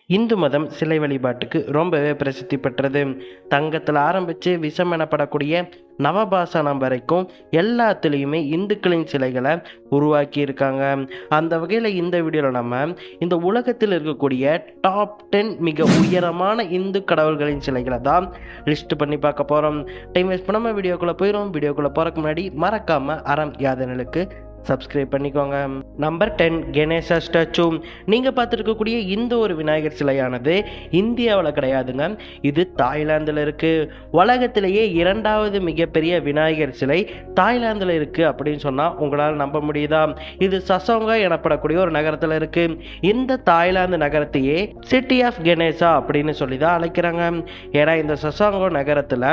இந்து மதம் சிலை வழிபாட்டுக்கு ரொம்பவே பிரசித்தி பெற்றது. தங்கத்தில் ஆரம்பித்து விஷம் எனப்படக்கூடிய நவபாசனம் வரைக்கும் எல்லாத்துலேயுமே இந்துக்களின் சிலைகளை உருவாக்கி இருக்காங்க. அந்த வகையில் இந்த வீடியோவில் நம்ம இந்த உலகத்தில் இருக்கக்கூடிய டாப் 10 மிக உயரமான இந்து கடவுள்களின் சிலைகளை தான் லிஸ்ட் பண்ணி பார்க்க போகிறோம். டைம் வேஸ்ட் பண்ணாமல் வீடியோக்குள்ளே போயிடும். வீடியோக்குள்ளே போகிறக்கு முன்னாடி மறக்காமல் அறம் யாதனலுக்கு சப்ஸ்கிரைப் பண்ணிக்கோங்க. Number 10 Ganesha statue. நீங்கள் பார்த்துருக்கக்கூடிய இந்த ஒரு விநாயகர் சிலையானது இந்தியாவில் கிடையாதுங்க, இது தாய்லாந்தில் இருக்குது. உலகத்திலேயே 2வது மிகப்பெரிய விநாயகர் சிலை தாய்லாந்தில் இருக்குது அப்படின்னு சொன்னால் உங்களால் நம்ப முடியுதா? இது சசோங்கா எனப்படக்கூடிய ஒரு நகரத்தில் இருக்குது. இந்த தாய்லாந்து நகரத்தையே சிட்டி ஆஃப் கணேசா அப்படின்னு சொல்லி தான் அழைக்கிறாங்க. ஏன்னா இந்த சசோங்கோ நகரத்தில்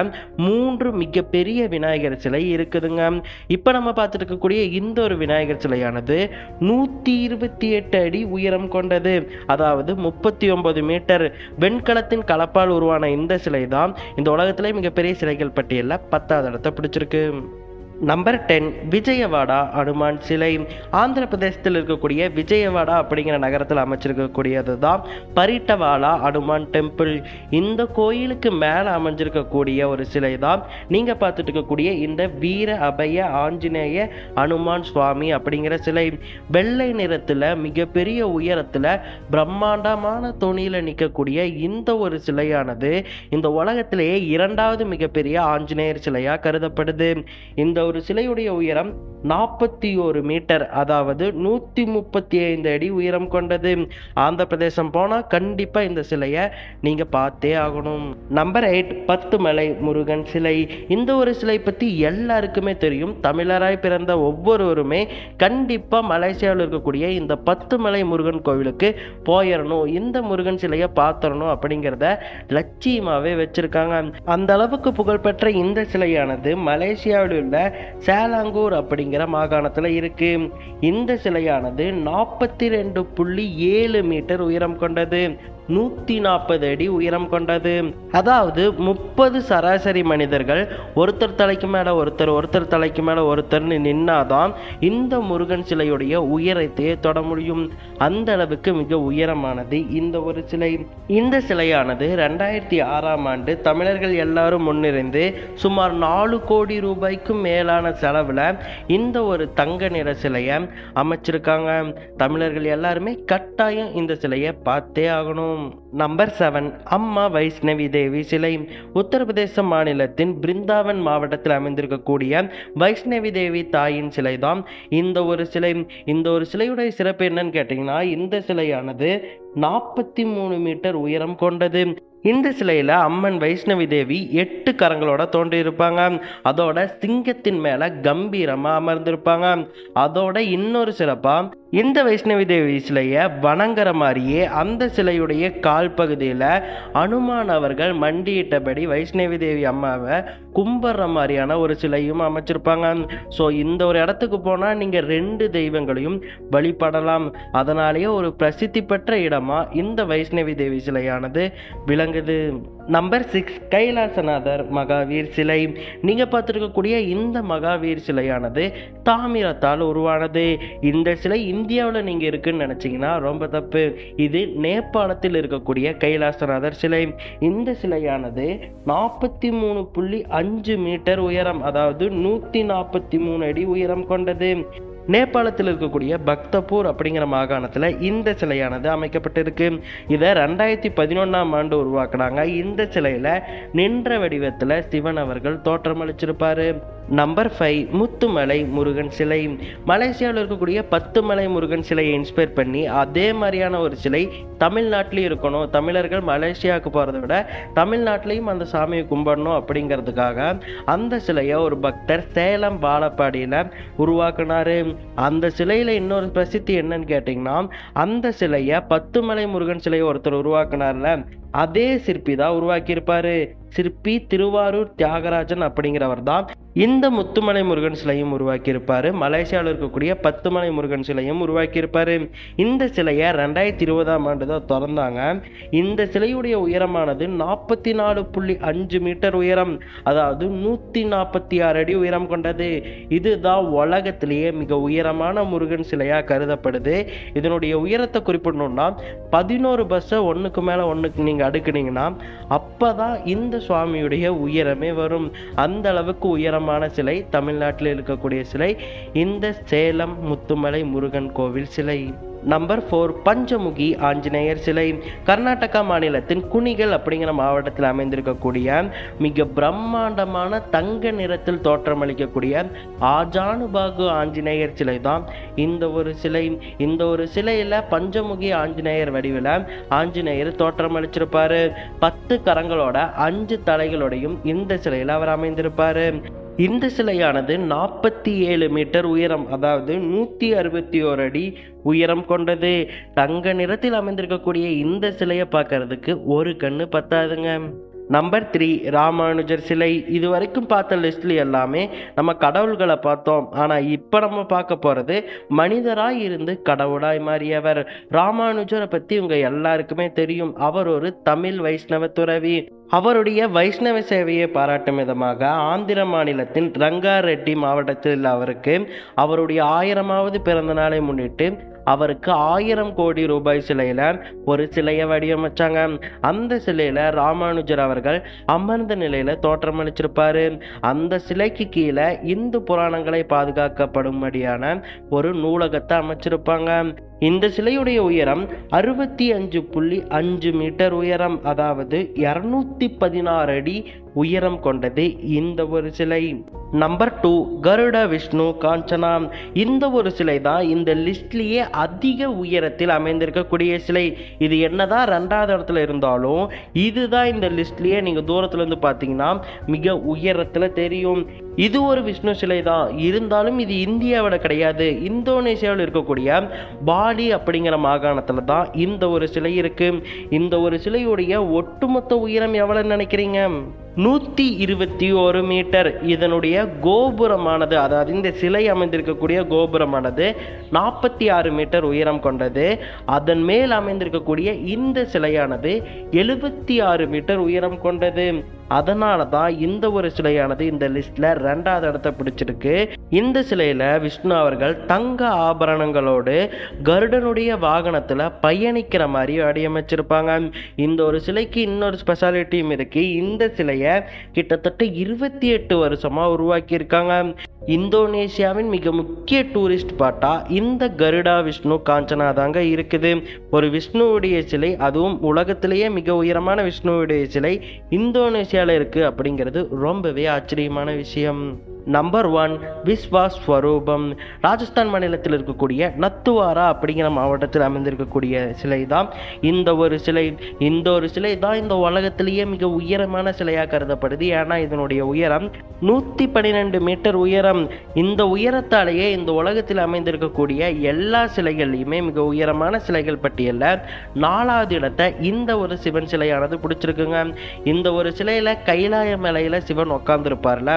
3 மிகப்பெரிய விநாயகர் சிலை இருக்குதுங்க. இப்போ நம்ம பார்த்துட்டு இருக்கக்கூடிய இந்த ஒரு விநாயகர் சிலையானது 128 அடி உயரம் கொண்டது, அதாவது 39 மீட்டர். வெண்கலத்தின் கலப்பால் உருவான இந்த சிலை தான் இந்த உலகத்திலே மிகப்பெரிய சிலைகள் பட்டியலில் 10வது இடத்தை பிடிச்சிருக்கு. நம்பர் 10 விஜயவாடா அனுமான் சிலை. ஆந்திர பிரதேசத்தில் இருக்கக்கூடிய விஜயவாடா அப்படிங்கிற நகரத்தில் அமைச்சிருக்கக்கூடியது தான் பரிட்டவாலா அனுமான் டெம்பிள். இந்த கோயிலுக்கு மேலே அமைஞ்சிருக்கக்கூடிய ஒரு சிலை தான் நீங்கள் பார்த்துட்டு இருக்கக்கூடிய இந்த வீர அபய ஆஞ்சநேய அனுமான் சுவாமி அப்படிங்கிற சிலை. வெள்ளை நிறத்தில் மிகப்பெரிய உயரத்தில் பிரம்மாண்டமான தொனியில் நிற்கக்கூடிய இந்த ஒரு சிலையானது இந்த உலகத்திலேயே 2வது மிகப்பெரிய ஆஞ்சநேயர் சிலையாக கருதப்படுது. இந்த ஒரு சிலையுடைய உயரம் 41 மீட்டர், அதாவது 135 அடி உயரம் கொண்டது. ஆந்திர பிரதேசம் போனால் கண்டிப்பாக இந்த சிலையை நீங்கள் பார்த்தே ஆகணும். நம்பர் 8 பத்துமலை முருகன் சிலை. இந்த ஒரு சிலை பற்றி எல்லாருக்குமே தெரியும். தமிழராய் பிறந்த ஒவ்வொருவருமே கண்டிப்பாக மலேசியாவில் இருக்கக்கூடிய இந்த பத்துமலை முருகன் கோவிலுக்கு போயிடணும், இந்த முருகன் சிலையை பார்த்துடணும் அப்படிங்கிறத லட்சியமாகவே வச்சிருக்காங்க. அந்த அளவுக்கு புகழ்பெற்ற இந்த சிலையானது மலேசியாவில் உள்ள சேலாங்கூர் அப்படிங்கிற மாகாணத்தில் இருக்கு. இந்த சிலையானது 42.7 மீட்டர் உயரம் கொண்டது, 140 அடி உயரம் கொண்டது. அதாவது 30 சராசரி மனிதர்கள் ஒருத்தர் தலைக்கு மேலே ஒருத்தர் தலைக்கு மேலே ஒருத்தர்னு நின்னாதான் இந்த முருகன் சிலையுடைய உயரத்தையே தொட முடியும். அந்த அளவுக்கு மிக உயரமானது இந்த ஒரு சிலை. இந்த சிலையானது 2006ஆம் ஆண்டு தமிழர்கள் எல்லாரும் முன்னிறைந்து சுமார் 4 கோடி ரூபாய்க்கும் மேலான செலவில் இந்த ஒரு தங்க நிற சிலையை அமைச்சிருக்காங்க. தமிழர்கள் எல்லாருமே கட்டாயம் இந்த சிலையை பார்த்தே ஆகணும். நம்பர் 7 அம்மா வைஷ்ணவி தேவி சிலை. உத்தரப்பிரதேச மாநிலத்தின் பிருந்தாவன் மாவட்டத்தில் அமைந்திருக்கக்கூடிய வைஷ்ணவி தேவி தாயின் சிலை தான் இந்த ஒரு சிலை. இந்த ஒரு சிலையுடைய சிறப்பு என்னன்னு கேட்டீங்கன்னா, இந்த சிலையானது 43 மீட்டர் உயரம் கொண்டது. இந்த சிலையில் அம்மன் வைஷ்ணவி தேவி 8 கரங்களோட தோன்றியிருப்பாங்க. அதோட சிங்கத்தின் மேலே கம்பீரமாக அமர்ந்திருப்பாங்க. அதோட இன்னொரு சிறப்பாக இந்த வைஷ்ணவி தேவி சிலையை வணங்குற மாதிரியே அந்த சிலையுடைய கால் பகுதியில் அனுமான் அவர்கள் மண்டியிட்டபடி வைஷ்ணவி தேவி அம்மாவை கும்பிட்ற மாதிரியான ஒரு சிலையும் அமைச்சிருப்பாங்க. ஸோ இந்த ஒரு இடத்துக்கு போனால் நீங்கள் 2 தெய்வங்களையும் வழிபடலாம். அதனாலேயே ஒரு பிரசித்தி பெற்ற இடமா இந்த வைஷ்ணவி தேவி சிலையானது விளங்குது. நம்பர் 6 கைலாசநாதர் மகாவீர் சிலை. நீங்கள் பார்த்துருக்கக்கூடிய இந்த மகாவீர் சிலையானது தாமிரத்தால் உருவானது. இந்த சிலை இந்தியாவில் நீங்கள் இருக்குன்னு நினச்சிங்கன்னா ரொம்ப தப்பு. இது நேபாளத்தில் இருக்கக்கூடிய கைலாசநாதர் சிலை. இந்த சிலையானது 43.5 மீட்டர் உயரம், அதாவது 143 அடி உயரம் கொண்டது. நேபாளத்தில் இருக்கக்கூடிய பக்தபூர் அப்படிங்கிற மாகாணத்தில் இந்த சிலையானது அமைக்கப்பட்டிருக்கு. இதை 2011ஆம் ஆண்டு உருவாக்குனாங்க. இந்த சிலையில் நின்ற வடிவத்தில் சிவன் அவர்கள் தோற்றமளிச்சிருப்பாரு. நம்பர் 5 முத்துமலை முருகன் சிலை. மலேசியாவில் இருக்கக்கூடிய பத்துமலை முருகன் சிலையை இன்ஸ்பயர் பண்ணி அதே மாதிரியான ஒரு சிலை தமிழ்நாட்டிலையும் இருக்கணும், தமிழர்கள் மலேசியாவுக்கு போகிறத விட தமிழ்நாட்டிலையும் அந்த சாமியை கும்பிடணும் அப்படிங்கிறதுக்காக அந்த சிலையை ஒரு பக்தர் சேலம் வாழப்பாடியில் உருவாக்குனாரு. அந்த சிலையில் இன்னொரு பிரசித்தி என்னன்னு கேட்டிங்கன்னா, அந்த சிலையை பத்துமலை முருகன் சிலையை ஒருத்தர் உருவாக்குனார்ல, அதே சிற்பி தான் உருவாக்கியிருப்பாரு. சிற்பி திருவாரூர் தியாகராஜன் அப்படிங்கிறவர் தான் இந்த முத்துமலை முருகன் சிலையும் உருவாக்கியிருப்பாரு. மலேசியாவில் இருக்கக்கூடிய 10 மலை முருகன் சிலையும் உருவாக்கியிருப்பாரு. இந்த சிலையை 2020ஆம் ஆண்டு தான் திறந்தாங்க. இந்த சிலையுடைய உயரமானது 44.5 மீட்டர் உயரம், அதாவது 146 அடி உயரம் கொண்டது. இதுதான் உலகத்திலேயே மிக உயரமான முருகன் சிலையா கருதப்படுது. இதனுடைய உயரத்தை குறிப்பிடணும்னா 11 பஸ்ஸை ஒன்றுக்கு மேலே ஒன்றுக்கு நீங்கள் அடுக்குனீங்கன்னா அப்பதான் இந்த சுவாமியுடைய உயரமே வரும். அந்த அளவுக்கு உயரமான சிலை தமிழ்நாட்டில் இருக்கக்கூடிய சிலை இந்த சேலம் முத்துமலை முருகன் கோவில் சிலை. நம்பர் 4, பஞ்சமுகி ஆஞ்சநேயர் சிலை. கர்நாடகா மாநிலத்தின் குணிகல் அப்படிங்கிற மாவட்டத்தில் அமைந்திருக்கக்கூடிய மிக பிரம்மாண்டமான தங்க நிறத்தில் தோற்றமளிக்கக்கூடிய ஆஜானுபாகு ஆஞ்சநேயர் சிலை தான் இந்த ஒரு சிலை. இந்த ஒரு சிலையில பஞ்சமுகி ஆஞ்சநேயர் வடிவில் ஆஞ்சநேயர் தோற்றமளிச்சிருப்பாரு. 10 கரங்களோட 5 தலைகளோடையும் இந்த சிலையில அவர் அமைந்திருப்பாரு. இந்த சிலையானது 47 மீட்டர் உயரம், அதாவது 161 அடி உயரம் கொண்டது. தங்க நிறத்தில் அமைந்திருக்கக்கூடிய இந்த சிலையை பார்க்கறதுக்கு ஒரு கண்ணு பத்தாதுங்க. நம்பர் 3, ராமானுஜர் சிலை. இது வரைக்கும் பார்த்த லிஸ்ட்ல எல்லாமே நம்ம கடவுள்களை பார்த்தோம். ஆனால் இப்போ நம்ம பார்க்க போகிறது மனிதராய் இருந்து கடவுளாய் மாறியவர். ராமானுஜரை பற்றி உங்க எல்லாருக்குமே தெரியும். அவர் ஒரு தமிழ் வைஷ்ணவ துறவி. அவருடைய வைஷ்ணவ சேவையை பாராட்டும் விதமாக ஆந்திர மாநிலத்தின் ரங்காரெட்டி மாவட்டத்தில் அவருடைய 1000வது பிறந்த நாளை முன்னிட்டு அவருக்கு 1000 கோடி ரூபாய் சிலையில ஒரு சிலையை வடிவமைச்சாங்க. அந்த சிலையில ராமானுஜர் அவர்கள் அமர்ந்த நிலையில தோற்றமளிச்சிருப்பாரு. அந்த சிலைக்கு கீழே இந்து புராணங்களை பாதுகாக்கப்படும்படியான ஒரு நூலகத்தை அமைச்சிருப்பாங்க. இந்த சிலையுடைய உயரம் 65.5 மீட்டர் உயரம், அதாவது 216 அடி உயரம் கொண்டது இந்த ஒரு சிலை. நம்பர் 2, கருட விஷ்ணு காஞ்சனா. இந்த ஒரு சிலை தான் இந்த லிஸ்ட்லயே அதிக உயரத்தில் அமைந்திருக்கக்கூடிய சிலை. இது என்னதான் 2வது இடத்துல இருந்தாலும் இதுதான் இந்த லிஸ்ட்லயே நீங்க தூரத்துல இருந்து பார்த்தீங்கன்னா மிக உயரத்துல தெரியும். இது ஒரு விஷ்ணு சிலை தான், இருந்தாலும் இது இந்தியாவோட கிடையாது. இந்தோனேசியாவில் இருக்கக்கூடிய பாலி அப்படிங்கிற மாகாணத்துல தான் இந்த ஒரு சிலை இருக்கு. இந்த ஒரு சிலையுடைய ஒட்டுமொத்த உயரம் எவ்வளவு நினைக்கிறீங்க? 121 மீட்டர். இதனுடைய கோபுரமானது, அதாவது இந்த சிலை அமைந்திருக்கக்கூடிய கோபுரமானது 46 மீட்டர் உயரம் கொண்டது. அதன் மேல் அமைந்திருக்கக்கூடிய இந்த சிலையானது 76 மீட்டர் உயரம் கொண்டது. அதனால தான் இந்த ஒரு சிலையானது இந்த லிஸ்ட்ல 2வது இடத்தை பிடிச்சிருக்கு. இந்த சிலையில விஷ்ணு அவர்கள் தங்க ஆபரணங்களோடு கருடனுடைய வாகனத்துல பயணிக்கிற மாதிரி வடிவமைச்சிருப்பாங்க. இந்த ஒரு சிலைக்கு இன்னொரு ஸ்பெஷாலிட்டியும் இருக்கு. இந்த சிலையை கிட்டத்தட்ட 28 வருஷமா உருவாக்கி இருக்காங்க. இந்தோனேசியாவின் மிக முக்கிய டூரிஸ்ட் ஸ்பாட்டா இந்த கருடா விஷ்ணு காஞ்சனா தாங்க இருக்குது. ஒரு விஷ்ணுவுடைய சிலை, அதுவும் உலகத்திலேயே மிக உயரமான விஷ்ணுவுடைய சிலை இந்தோனேசியாவில் இருக்கு அப்படிங்கிறது ரொம்பவே ஆச்சரியமான விஷயம். நம்பர் 1, விஸ்வாஸ்வரூபம். ராஜஸ்தான் மாநிலத்தில் இருக்கக்கூடிய நத்துவாரா அப்படிங்கிற மாவட்டத்தில் அமைந்திருக்கக்கூடிய சிலை தான் இந்த ஒரு சிலை. இந்த ஒரு சிலை தான் இந்த உலகத்திலேயே மிக உயரமான சிலையாக கருதப்படுது. ஏன்னா இதனுடைய உயரம் 112 மீட்டர் உயரம். இந்த உயரத்தாலேயே இந்த உலகத்தில் அமைந்திருக்கக்கூடிய எல்லா சிலைகள்லையுமே மிக உயரமான சிலைகள் பட்டியலில் 4வது இடத்தை இந்த ஒரு சிவன் சிலையானது பிடிச்சிருக்குங்க. இந்த ஒரு சிலையில கைலாய மலையில சிவன் உட்கார்ந்துருப்பார்ல,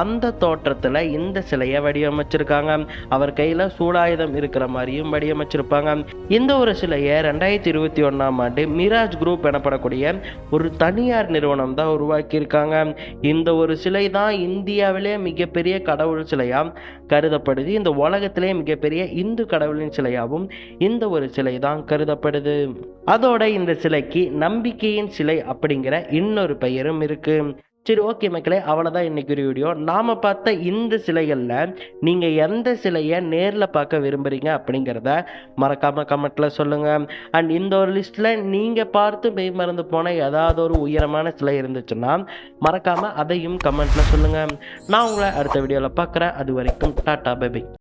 அந்த தோற்றத்துல இந்த சிலையை வடிவமைச்சிருக்காங்க. அவர் கையில சூடாயுதம் இருக்கிற மாதிரியும் வடிவமைச்சிருப்பாங்க. இந்த ஒரு சிலையை 2021ஆம் ஆண்டு மிராஜ் குரூப் எனப்படக்கூடிய ஒரு தனியார் நிறுவனம் தான் உருவாக்கி இருக்காங்க. இந்த ஒரு சிலை தான் இந்தியாவிலே மிகப்பெரிய கடவுள் சிலையா கருதப்படுது. இந்த உலகத்திலே மிகப்பெரிய இந்து கடவுளின் சிலையாகவும் இந்த ஒரு சிலை தான் கருதப்படுது. அதோட இந்த சிலைக்கு நம்பிக்கையின் சிலை அப்படிங்கிற இன்னொரு பெயரும் இருக்கு. சரி, ஓகே மக்களே, அவ்வளோதான் இன்னைக்கு ஒரு வீடியோ. நாம் பார்த்த இந்த சிலைகளில் நீங்கள் எந்த சிலையை நேரில் பார்க்க விரும்புகிறீங்க அப்படிங்கிறத மறக்காமல் கமெண்ட்டில் சொல்லுங்கள். அண்ட் இந்த ஒரு லிஸ்ட்டில் நீங்கள் பார்த்து மெய் மறந்து போன ஏதாவது ஒரு உயரமான சிலை இருந்துச்சுன்னா மறக்காமல் அதையும் கமெண்ட்டில் சொல்லுங்கள். நான் உங்களை அடுத்த வீடியோவில் பார்க்குறேன். அது வரைக்கும் டாட்டா, பை பை.